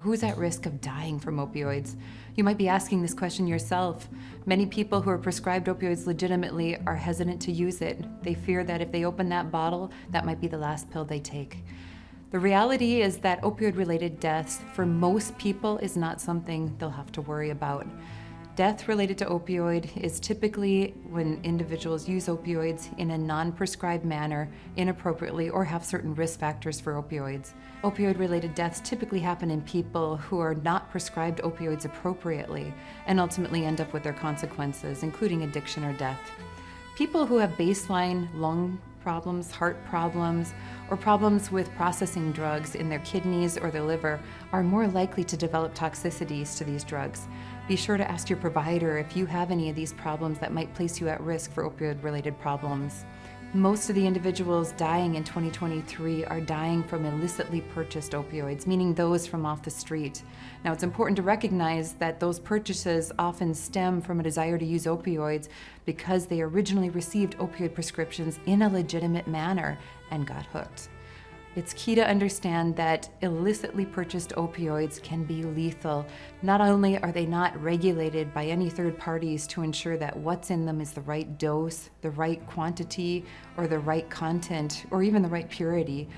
who's at risk of dying from opioids? You might be asking this question yourself. Many people who are prescribed opioids legitimately are hesitant to use it. They fear that if they open that bottle, that might be the last pill they take. The reality is that opioid-related deaths for most people is not something they'll have to worry about. Death related to opioid is typically when individuals use opioids in a non-prescribed manner, inappropriately, or have certain risk factors for opioids. Opioid-related deaths typically happen in people who are not prescribed opioids appropriately and ultimately end up with their consequences, including addiction or death. People who have baseline lung problems, heart problems, or problems with processing drugs in their kidneys or their liver are more likely to develop toxicities to these drugs. Be sure to ask your provider if you have any of these problems that might place you at risk for opioid-related problems. Most of the individuals dying in 2023 are dying from illicitly purchased opioids, meaning those from off the street. Now, it's important to recognize that those purchases often stem from a desire to use opioids because they originally received opioid prescriptions in a legitimate manner and got hooked. It's key to understand that illicitly purchased opioids can be lethal. Not only are they not regulated by any third parties to ensure that what's in them is the right dose, the right quantity, or the right content, or even the right purity,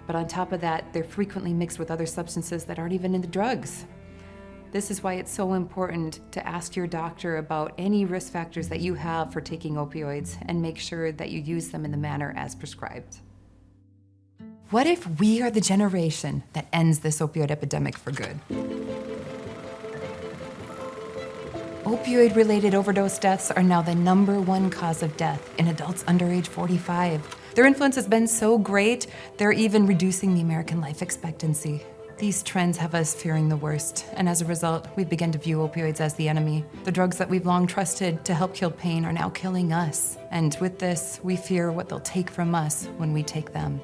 but on top of that, they're frequently mixed with other substances that aren't even in the drugs. This is why it's so important to ask your doctor about any risk factors that you have for taking opioids and make sure that you use them in the manner as prescribed. What if we are the generation that ends this opioid epidemic for good? Opioid-related overdose deaths are now the #1 cause of death in adults under age 45. Their influence has been so great, they're even reducing the American life expectancy. These trends have us fearing the worst, and as a result, we begin to view opioids as the enemy. The drugs that we've long trusted to help kill pain are now killing us, and with this, we fear what they'll take from us when we take them.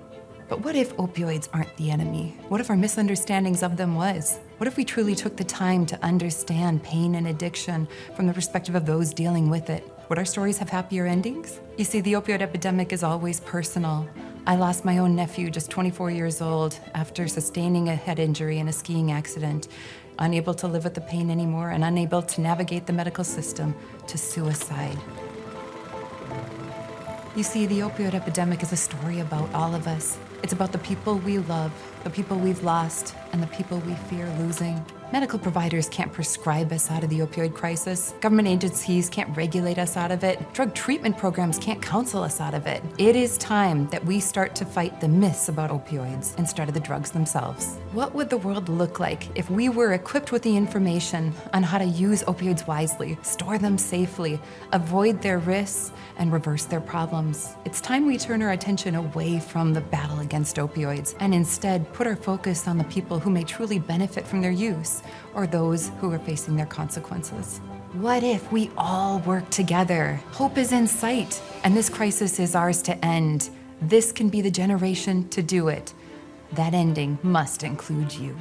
But what if opioids aren't the enemy? What if our misunderstandings of them was? What if we truly took the time to understand pain and addiction from the perspective of those dealing with it? Would our stories have happier endings? You see, the opioid epidemic is always personal. I lost my own nephew, just 24 years old, after sustaining a head injury in a skiing accident, unable to live with the pain anymore and unable to navigate the medical system, to suicide. You see, the opioid epidemic is a story about all of us. It's about the people we love, the people we've lost, and the people we fear losing. Medical providers can't prescribe us out of the opioid crisis. Government agencies can't regulate us out of it. Drug treatment programs can't counsel us out of it. It is time that we start to fight the myths about opioids instead of the drugs themselves. What would the world look like if we were equipped with the information on how to use opioids wisely, store them safely, avoid their risks, and reverse their problems? It's time we turn our attention away from the battle against opioids and instead put our focus on the people who may truly benefit from their use, or those who are facing their consequences. What if we all work together? Hope is in sight, and this crisis is ours to end. This can be the generation to do it. That ending must include you.